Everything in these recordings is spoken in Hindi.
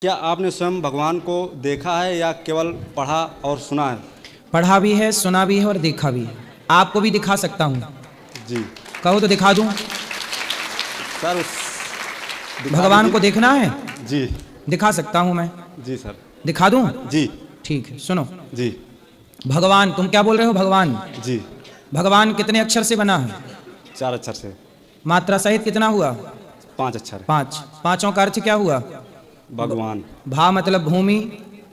क्या आपने स्वयं भगवान को देखा है या केवल पढ़ा और सुना है? पढ़ा भी है, सुना भी है और देखा भी है। आपको भी दिखा सकता हूँ। जी कहो तो दिखा दूँ। सर भगवान को देखना है? जी दिखा सकता हूँ मैं। जी सर दिखा दूँ? जी ठीक है, सुनो। जी भगवान, तुम क्या बोल रहे हो? भगवान, जी भगवान कितने अक्षर से बना है? 4 अक्षर से। मात्रा सहित कितना हुआ? 5 अक्षर। 5। पांचों का अर्थ क्या हुआ? भगवान। भा मतलब भूमि,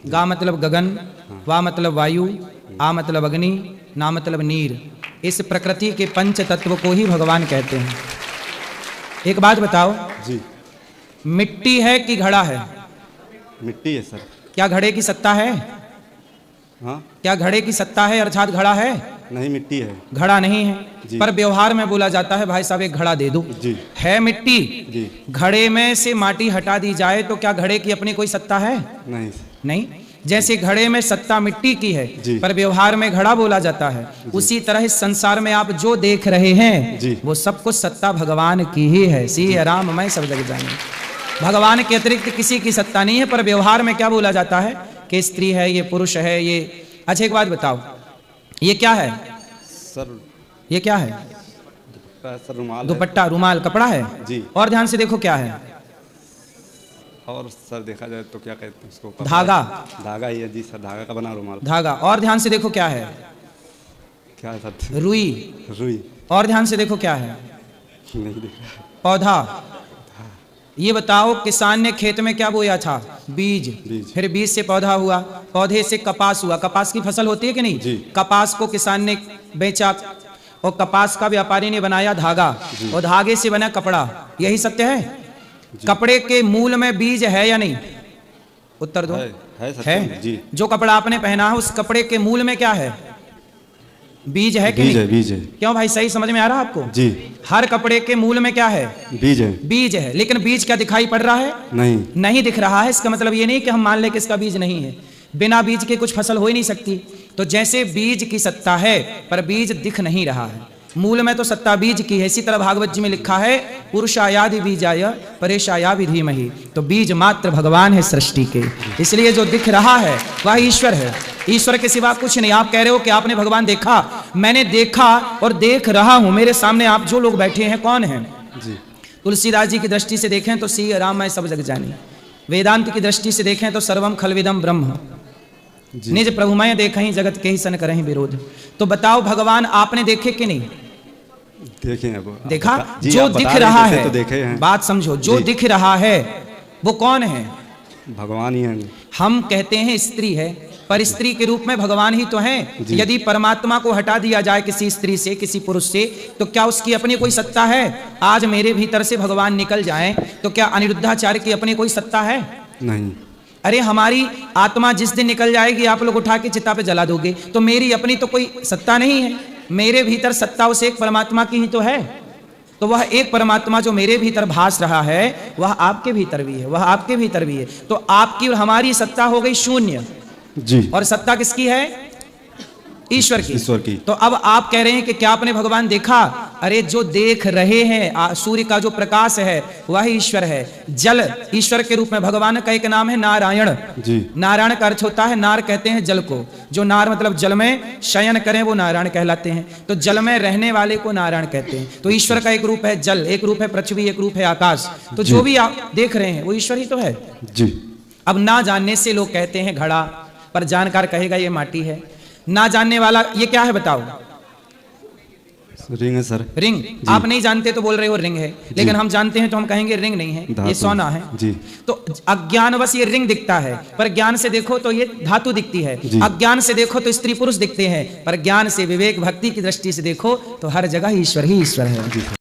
गा मतलब गगन, वा मतलब वायु, आ मतलब अग्नि, ना मतलब नीर। इस प्रकृति के पंच तत्व को ही भगवान कहते हैं। एक बात बताओ, जी मिट्टी है कि घड़ा है? मिट्टी है सर। क्या घड़े की सत्ता है? हाँ क्या घड़े की सत्ता है अर्थात घड़ा है? नहीं, मिट्टी है। घड़ा नहीं है, जी। पर व्यवहार में बोला जाता है भाई साहब एक घड़ा दे दो। जी है मिट्टी। जी घड़े में से माटी हटा दी जाए तो क्या घड़े की अपनी कोई सत्ता है? नहीं। नहीं। जैसे घड़े में सत्ता मिट्टी की है, जी। पर व्यवहार में घड़ा बोला जाता है, उसी तरह इस संसार में आप जो देख रहे हैं जी। वो सब कुछ सत्ता भगवान की ही है। सी राम मैं सब जग जाने। भगवान के अतिरिक्त किसी की सत्ता नहीं है, पर व्यवहार में क्या बोला जाता है कि स्त्री है, ये पुरुष है, ये। अच्छा एक बात बताओ, ये क्या है? सर ये क्या है? सर रुमाल है। दुपट्टा, रुमाल, कपड़ा है। जी। और ध्यान से देखो क्या है? और सर देखा जाए तो क्या कहते हैं उसको? धागा। धागा ही है जी सर, धागा का बना रुमाल। धागा। और ध्यान से देखो क्या है? क्या है सर? रुई। रुई। और ध्यान से देखो क्या है? नहीं दिख रहा। पौधा। ये बताओ, किसान ने खेत में क्या बोया था? बीज। फिर बीज से पौधा हुआ, पौधे से कपास हुआ। कपास की फसल होती है कि नहीं? जी। कपास को किसान ने बेचा और कपास का व्यापारी ने बनाया धागा, और धागे से बना कपड़ा। यही सत्य है। कपड़े के मूल में बीज है या नहीं? उत्तर दो। है सर। है। जी। जो कपड़ा आपने पहना है उस कपड़े के मूल में क्या है? बीज है कि बीज नहीं? है। बीज है। क्यों भाई, सही समझ में आ रहा है आपको? जी। हर कपड़े के मूल में क्या है? बीज है। बीज है। लेकिन बीज क्या दिखाई पड़ रहा है? नहीं। नहीं दिख रहा है। इसका मतलब ये नहीं कि हम मान ले कि इसका बीज नहीं है। बिना बीज के कुछ फसल हो ही नहीं सकती। तो जैसे बीज की सत्ता है पर बीज दिख नहीं रहा है, मूल में तो सत्ता बीज की है। इसी तरह भागवत जी में लिखा है, पुरुषायादि बीजाय परेशायादि धीमहि। तो बीज मात्र भगवान है सृष्टि के, इसलिए जो दिख रहा है वह ईश्वर है। ईश्वर के सिवा कुछ नहीं। आप कह रहे हो कि आपने भगवान देखा। मैंने देखा और देख रहा हूं। मेरे सामने आप जो लोग बैठे हैं कौन हैं? जी। तुलसीदास जी की दृष्टि से देखें तो सी राम मैं सब जग जानी। वेदांत की दृष्टि से देखें तो सर्वम खलविदम ब्रह्म। निज प्रभुमय देखहीं जगत के ही सन करहीं विरोध। तो बताओ, भगवान आपने देखे कि नहीं? देखे हैं वो। देखा। जी, जो आप बता दिख रहे रहा थे है, तो देखे हैं। बात समझो, जो जी। दिख रहा है वो कौन है? भगवान ही है। हम कहते हैं स्त्री है, पर स्त्री के रूप में भगवान ही तो है। यदि परमात्मा को हटा दिया जाए किसी स्त्री से, किसी पुरुष से, तो क्या उसकी अपनी कोई सत्ता है? आज मेरे भीतर से भगवान निकल जाए तो क्या अनिरुद्धाचार्य की अपनी कोई सत्ता है? नहीं। अरे हमारी आत्मा जिस दिन निकल जाएगी आप लोग उठा के चिता पे जला दोगे, तो मेरी अपनी तो कोई सत्ता नहीं है। मेरे भीतर सत्ता उस एक परमात्मा की ही तो है। तो वह एक परमात्मा जो मेरे भीतर भास रहा है वह आपके भीतर भी है, वह आपके भीतर भी है। तो आपकी और हमारी सत्ता हो गई शून्य। जी। और सत्ता किसकी है? ईश्वर की। ईश्वर की। तो अब आप कह रहे हैं कि क्या आपने भगवान देखा? अरे जो देख रहे हैं, सूर्य का जो प्रकाश है वह ईश्वर है। जल ईश्वर के रूप में भगवान का एक नाम है नारायण। जी। नारायण का अर्थ होता है, नार कहते हैं जल को। जो नार मतलब जल में शयन करें वो नारायण कहलाते हैं। तो जल में रहने वाले को नारायण कहते हैं। तो ईश्वर का एक रूप है जल, एक रूप है पृथ्वी, एक रूप है आकाश। तो जो भी आप देख रहे हैं वो ईश्वर ही तो है। जी। अब ना जानने से लोग कहते हैं घड़ा, पर जानकार कहेगा ये माटी है। ना जानने वाला ये क्या है बताओ? रिंग है सर। रिंग। आप नहीं जानते तो बोल रहे हो रिंग है, लेकिन हम जानते हैं तो हम कहेंगे रिंग नहीं है, ये सोना है। जी। तो अज्ञानवश ये रिंग दिखता है, पर ज्ञान से देखो तो ये धातु दिखती है। अज्ञान से देखो तो स्त्री पुरुष दिखते हैं, पर ज्ञान से विवेक भक्ति की दृष्टि से देखो तो हर जगह ईश्वर ही ईश्वर है।